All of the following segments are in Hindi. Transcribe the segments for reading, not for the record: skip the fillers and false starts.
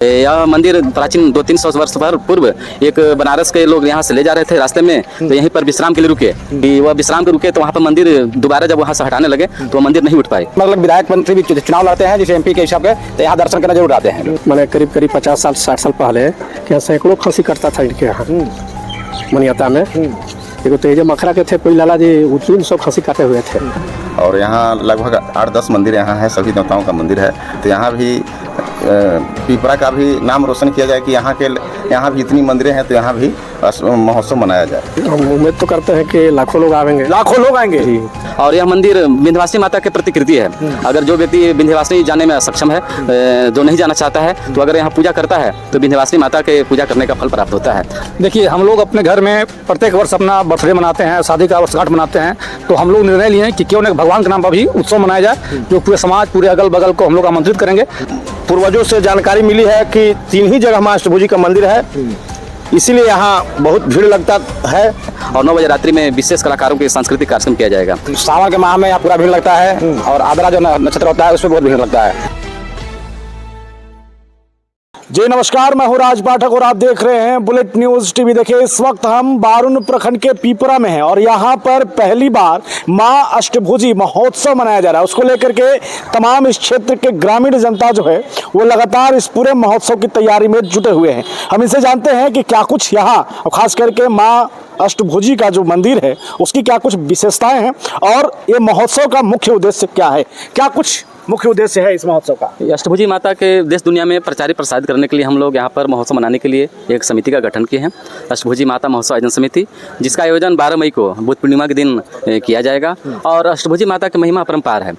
यह मंदिर प्राचीन 200-300 वर्ष पूर्व एक बनारस के लोग यहाँ से ले जा रहे थे रास्ते में, तो यहीं पर विश्राम के लिए रुके। वह विश्राम के रुके तो वहाँ पर मंदिर दोबारा जब वहाँ से हटाने लगे तो वह मंदिर नहीं उठ पाए। मतलब विधायक मंत्री भी चुनाव लड़ते हैं जैसे MP के हिसाब के, तो यहाँ दर्शन करना जरूर आते हैं। मैंने करीब 50 साल 60 साल पहले क्या सैकड़ों खसी करता था इनके यहाँ मनियाता में। देखो तो ये मखरा के थे कोई लाला जी, 300 खसी काटे हुए थे। और यहाँ लगभग 8-10 मंदिर यहाँ है, सभी देवताओं का मंदिर है। तो यहाँ भी पिपरा का भी नाम रोशन किया जाए कि यहाँ भी इतनी मंदिरें हैं, तो यहाँ भी महोत्सव मनाया जाए। हम उम्मीद तो करते हैं कि लाखों लोग आएंगे। लाखों लोग आएंगे जी। और यह मंदिर विंध्यवासिनी माता के प्रतिकृति है। अगर जो व्यक्ति विंध्यवासिनी जाने में सक्षम है, जो नहीं जाना चाहता है, तो अगर यहाँ पूजा करता है तो विंध्यवासिनी माता के पूजा करने का फल प्राप्त होता है। देखिए, हम लोग अपने घर में प्रत्येक वर्ष अपना बर्थडे मनाते हैं, शादी का वर्षगांठ मनाते हैं, तो हम लोग निर्णय लिए कि क्यों न भगवान के नाम पर भी उत्सव मनाया जाए, जो पूरे समाज, पूरे अगल बगल को हम लोग आमंत्रित करेंगे। पूर्वजों से जानकारी मिली है कि 3 ही जगह माँ अष्टभुजी का मंदिर है, इसीलिए यहाँ बहुत भीड़ लगता है। और 9 बजे रात्रि में विशेष कलाकारों के सांस्कृतिक कार्यक्रम किया जाएगा। सावन के माह में यहाँ पूरा भीड़ लगता है, और आद्रा जो नक्षत्र होता है उसमें बहुत भीड़ लगता है। जी नमस्कार, मैं हूं राज पाठक और आप देख रहे हैं बुलेट न्यूज टीवी। देखिए, इस वक्त हम बारुन प्रखंड के पीपरा में हैं और यहाँ पर पहली बार माँ अष्टभुजी महोत्सव मनाया जा रहा है। उसको लेकर के तमाम इस क्षेत्र के ग्रामीण जनता जो है वो लगातार इस पूरे महोत्सव की तैयारी में जुटे हुए हैं। हम इनसे जानते हैं कि क्या कुछ यहाँ खास करके माँ अष्टभुजी का जो मंदिर है उसकी क्या कुछ विशेषताएं हैं, और ये महोत्सव का मुख्य उद्देश्य क्या है, क्या कुछ मुख्य उद्देश्य है इस महोत्सव का। अष्टभुजी माता के देश दुनिया में प्रचारित प्रसारित करने के लिए हम लोग यहाँ पर महोत्सव मनाने के लिए एक समिति का गठन किए हैं, अष्टभुजी माता महोत्सव आयोजन समिति, जिसका आयोजन 12 मई को बुद्ध पूर्णिमा के दिन किया जाएगा। और अष्टभुजी माता की महिमा अपरंपार है।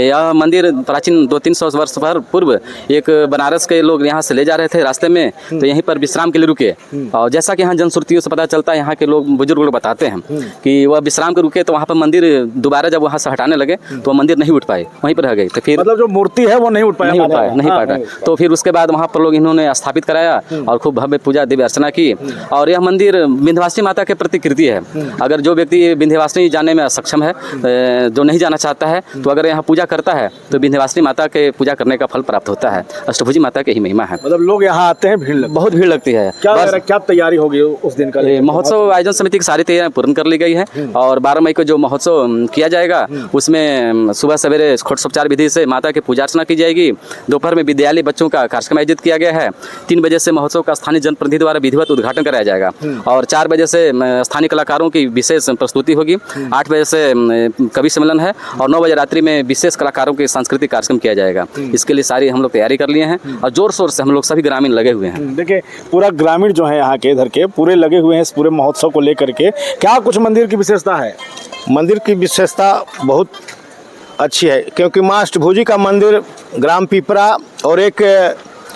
यह मंदिर प्राचीन 200-300 वर्ष पूर्व एक बनारस के लोग यहाँ से ले जा रहे थे रास्ते में, तो यहीं पर विश्राम के लिए रुके। और जैसा कि यहाँ जनश्रुतियों से पता चलता है, यहाँ के लोग बुजुर्ग लोग बताते हैं कि वह विश्राम के रुके तो वहाँ पर मंदिर दोबारा जब वहाँ से हटाने लगे तो वह मंदिर नहीं उठ पाए, वहीं पर रह गए। तो फिर मतलब जो मूर्ति है वो नहीं उठ पाया, नहीं पाया। तो फिर उसके बाद वहाँ पर लोग इन्होंने स्थापित कराया और खूब भव्य पूजा देवी अर्चना की। और यह मंदिर विंध्यवासिनी माता के प्रतिकृति है। अगर जो व्यक्ति विंध्यवासिनी जाने में सक्षम है, जो नहीं जाना चाहता है, तो अगर यहाँ पूजा करता है तो विंध्यवासिनी माता के पूजा करने का फल प्राप्त होता है। अष्टभुजी माता की ही महिमा है। मतलब लोग यहाँ आते हैं, बहुत भीड़ लगती है। क्या तैयारी होगी उस दिन का? महोत्सव आयोजन समिति की सारी तैयारियां पूर्ण कर ली गई है। और 12 मई को जो महोत्सव किया जाएगा उसमें सुबह सवेरे घोड़ोपचार विधि से माता की पूजा अर्चना की जाएगी। दोपहर में विद्यालय बच्चों का कार्यक्रम आयोजित किया गया है। 3 बजे से महोत्सव का स्थानीय जनप्रतिनिधि द्वारा विधिवत उद्घाटन कराया जाएगा। और 4 बजे से स्थानीय कलाकारों की विशेष प्रस्तुति होगी। 8 बजे से कवि सम्मेलन है और 9 बजे रात्रि में विशेष कलाकारों के सांस्कृतिक कार्यक्रम किया जाएगा। इसके लिए सारी हम लोग तैयारी कर लिए हैं और जोर शोर से हम लोग सभी ग्रामीण लगे हुए हैं। देखिए, पूरा ग्रामीण जो है यहाँ के इधर के पूरे लगे हुए हैं इस पूरे महोत्सव को लेकर के। क्या कुछ मंदिर की विशेषता है? मंदिर की विशेषता बहुत अच्छी है, क्योंकि माँ अष्टभुजी का मंदिर ग्राम पिपरा और एक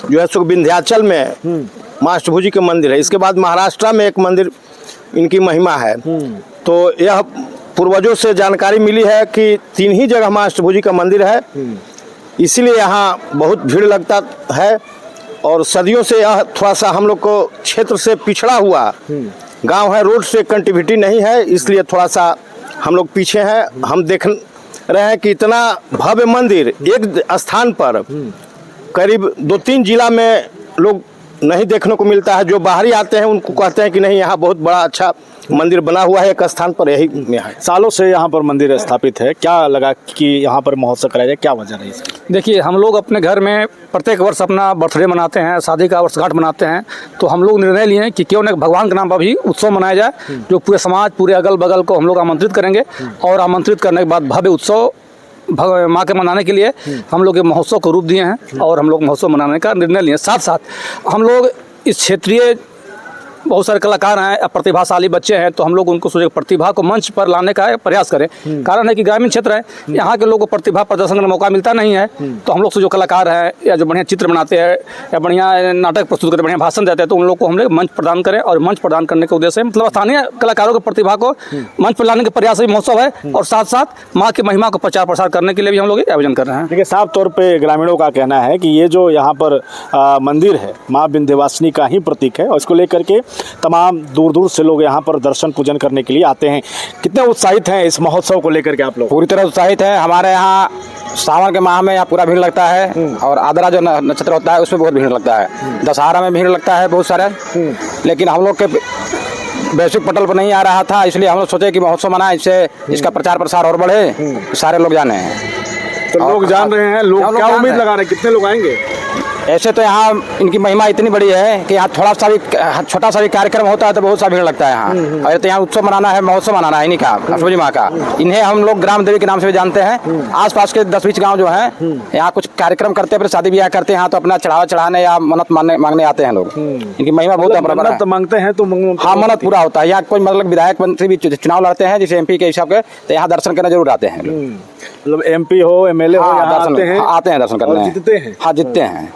जो है सो विंध्याचल में माँ अष्टभुजी के मंदिर है। इसके बाद महाराष्ट्र में एक मंदिर इनकी महिमा है। तो यह पूर्वजों से जानकारी मिली है कि 3 ही जगह माँ अष्टभुजी का मंदिर है, इसीलिए यहाँ बहुत भीड़ लगता है। और सदियों से यह थोड़ा सा हम लोग को क्षेत्र से पिछड़ा हुआ गांव है, रोड से कनेक्टिविटी नहीं है, इसलिए थोड़ा सा हम लोग पीछे हैं। हम देख रहे हैं कि इतना भव्य मंदिर एक स्थान पर करीब 2-3 जिला में लोग नहीं देखने को मिलता है। जो बाहरी आते हैं उनको कहते हैं कि नहीं, यहाँ बहुत बड़ा अच्छा मंदिर बना हुआ है एक स्थान पर, यही में है। सालों से यहाँ पर मंदिर स्थापित है, क्या लगा कि यहाँ पर महोत्सव कराया जाए, क्या वजह रही इसकी? देखिए, हम लोग अपने घर में प्रत्येक वर्ष अपना बर्थडे मनाते हैं, शादी का वर्षगांठ मनाते हैं, तो हम लोग निर्णय लिए कि क्यों न भगवान के नाम पर भी उत्सव मनाया जाए, जो पूरे समाज, पूरे अगल बगल को हम लोग आमंत्रित करेंगे। और आमंत्रित करने के बाद भव्य उत्सव माँ के मनाने के लिए हम लोग महोत्सव को रूप दिए हैं और हम लोग महोत्सव मनाने का निर्णय लिए। साथ साथ हम लोग इस क्षेत्रीय बहुत सारे कलाकार हैं, प्रतिभाशाली बच्चे हैं, तो हम लोग उनको सोचे प्रतिभा को मंच पर लाने का प्रयास करें। कारण है कि ग्रामीण क्षेत्र है, यहाँ के लोगों को प्रतिभा प्रदर्शन का मौका मिलता नहीं है। तो हम लोग से जो कलाकार हैं या जो बढ़िया चित्र बनाते हैं या बढ़िया नाटक प्रस्तुत करते, बढ़िया भाषण देते हैं, तो उन लोग को हम लोग मंच प्रदान करें। और मंच प्रदान करने के उद्देश्य से मतलब स्थानीय कलाकारों की प्रतिभा को मंच पर लाने के प्रयास ही महोत्सव है। और साथ साथ माँ की महिमा को प्रचार प्रसार करने के लिए भी हम लोग आयोजन कर रहे हैं। देखिए, साफ तौर पर ग्रामीणों का कहना है कि ये जो यहाँ पर मंदिर है माँ विंध्यवासिनी का ही प्रतीक है, और इसको लेकर के तमाम दूर दूर से लोग यहाँ पर दर्शन पूजन करने के लिए आते हैं। कितने उत्साहित हैं इस महोत्सव को लेकर के आप लोग? पूरी तरह उत्साहित है। हमारे यहाँ सावन के माह में यहाँ पूरा भीड़ लगता है और आदरा जो नक्षत्र होता है उसमें बहुत भीड़ लगता है। दशहरा में भीड़ लगता है बहुत सारे, लेकिन हम लोग के वैश्विक पटल पर नहीं आ रहा था, इसलिए हम लोग सोचे कि महोत्सव मनाएं, इससे इसका प्रचार प्रसार और बढ़े, सारे लोग जाने हैं। तो लोग जान रहे हैं, लोग क्या उम्मीद लगा रहे हैं, कितने लोग आएंगे? ऐसे तो यहाँ इनकी महिमा इतनी बड़ी है कि यहाँ थोड़ा सा भी छोटा सा भी कार्यक्रम होता है तो बहुत सा भीड़ लगता है यहाँ। और तो यहाँ उत्सव मनाना है, महोत्सव मनाना है इन्हीं का, अष्टभुजी माँ का। इन्हें हम लोग ग्राम देवी के नाम से भी जानते हैं। आसपास के 10-20 गांव जो हैं यहाँ कुछ कार्यक्रम करते हैं, फिर शादी ब्याह करते हैं यहाँ, तो अपना चढ़ावा चढ़ाने या मन्नत मांगने आते हैं लोग। इनकी महिमा बहुत मन्नत मांगते हैं तो हाँ, मन्नत पूरा होता है। यहाँ कोई मतलब विधायक मंत्री भी चुनाव लड़ते हैं जैसे MP के हिसाब के, तो यहाँ दर्शन करने जरूर आते हैं। मतलब MP हो MLA हो, यहाँ आते हैं दर्शन करने। जीतते हैं? हाँ, जीतते हैं।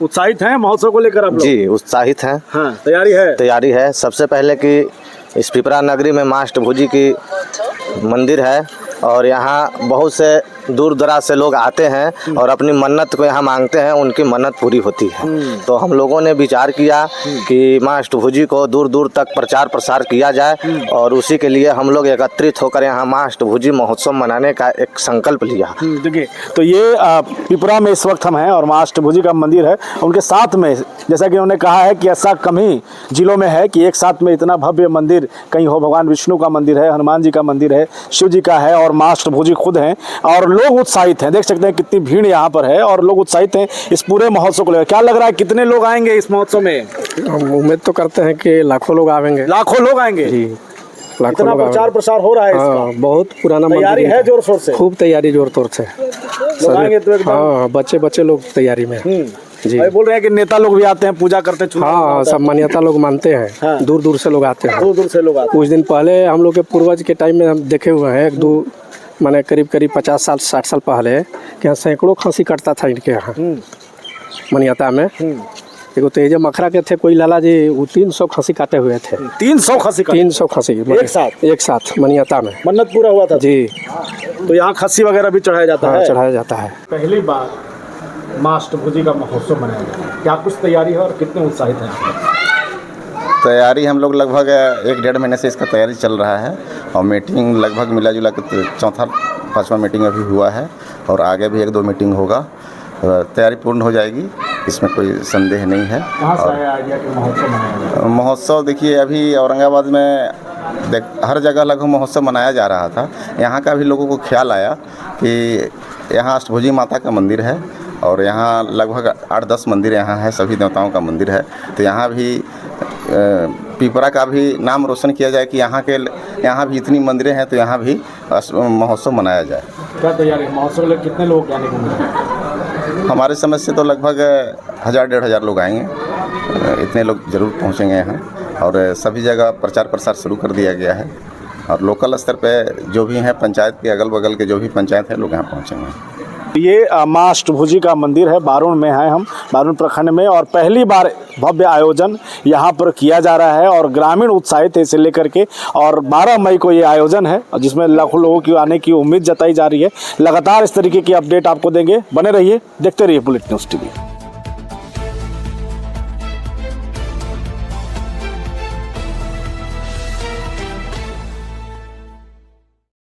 उत्साहित हैं महोत्सव को लेकर आप लोग? जी उत्साहित हैं। हाँ, तैयारी है। सबसे पहले कि इस पिपरा नगरी में माँ अष्टभुजी की मंदिर है और यहाँ बहुत से दूर दराज से लोग आते हैं और अपनी मन्नत को यहाँ मांगते हैं, उनकी मन्नत पूरी होती है। तो हम लोगों ने विचार किया कि माँ अष्टभुजी को दूर दूर तक प्रचार प्रसार किया जाए और उसी के लिए हम लोग एकत्रित होकर यहाँ माँ अष्टभुजी महोत्सव मनाने का एक संकल्प लिया। देखिए, तो ये पिपरा में इस वक्त हम हैं और माँ अष्टभुजी का मंदिर है। उनके साथ में जैसा कि उन्होंने कहा है कि ऐसा कम ही जिलों में है कि एक साथ में इतना भव्य मंदिर कहीं हो। भगवान विष्णु का मंदिर है, हनुमान जी का मंदिर है, शिव जी का है और माँ अष्टभुजी खुद हैं और लोग उत्साहित हैं। देख सकते हैं कितनी भीड़ यहाँ पर है और लोग उत्साहित हैं इस पूरे महोत्सव को लेकर। क्या लग रहा है, कितने लोग आएंगे इस महोत्सव में? हम उम्मीद तो करते हैं कि लाखों लोग आएंगे। लाखों लोग आएंगे जी। लाखों लोग प्रचार प्रसार हो रहा है इसका? हाँ, बहुत पुराना तैयारी है जोर शोर से? खूब तैयारी जोर तोर से। हाँ, बच्चे लोग तैयारी में जी। बोल रहे हैं कि नेता लोग भी आते हैं, पूजा करते हैं। हाँ, सब मान्यता लोग मानते हैं। हाँ। दूर दूर से लोग आते हैं। दूर दूर से लोग आते हैं। कुछ दिन पहले हम लोग के पूर्वज के टाइम में हम देखे हुए हैं, 1-2 माने करीब 50 साल 60 साल पहले कि यहाँ सैकड़ों खसी कटता था इनके यहाँ मान्यता में। एगो तेज मखरा के थे कोई लाला जी, वो 300 खसी काटे हुए थे। 300 खसी? 300 खसी एक साथ मान्यता में। मन्नत पूरा हुआ था जी। तो यहाँ खस्सी वगैरह भी चढ़ाया जाता है? चढ़ाया जाता है। पहली बार माँ अष्टभुजी का महोत्सव मनाया जा रहा है, क्या कुछ तैयारी है और कितने उत्साहित हैं? तैयारी हम लोग लगभग 1-1.5 महीने से इसका तैयारी चल रहा है और मीटिंग लगभग मिला जुला के 4-5वां मीटिंग अभी हुआ है और आगे भी 1-2 मीटिंग होगा। तैयारी पूर्ण हो जाएगी, इसमें कोई संदेह नहीं है। कहाँ से आया आइडिया कि महोत्सव मनाया जाए? महोत्सव देखिए, अभी औरंगाबाद में हर जगह लगभग महोत्सव मनाया जा रहा था। यहाँ का भी लोगों को ख्याल आया कि यहाँ अष्टभुजी माता का मंदिर है और यहाँ लगभग 8-10 मंदिर यहाँ है, सभी देवताओं का मंदिर है। तो यहाँ भी पिपरा का भी नाम रोशन किया जाए कि यहाँ भी इतनी मंदिरें हैं, तो यहाँ भी महोत्सव मनाया जाए। क्या तैयारी है महोत्सव में? कितने लोग आने को मिल रहे हैं? हमारे समझ से तो लगभग 1000-1500 लोग आएंगे, इतने लोग ज़रूर पहुँचेंगे यहाँ। और सभी जगह प्रचार प्रसार शुरू कर दिया गया है और लोकल स्तर पे जो भी हैं, पंचायत के अगल बगल के जो भी पंचायत है, लोग यहाँ पहुँचेंगे। ये माँ अष्टभुजी का मंदिर है, बारुण में है हम, बारुण प्रखंड में, और पहली बार भव्य आयोजन यहाँ पर किया जा रहा है और ग्रामीण उत्साहित है इसे लेकर के। और 12 मई को ये आयोजन है जिसमें लाखों लोगों की आने की उम्मीद जताई जा रही है। लगातार इस तरीके की अपडेट आपको देंगे, बने रहिए, देखते रहिए बुलेट न्यूज़ TV।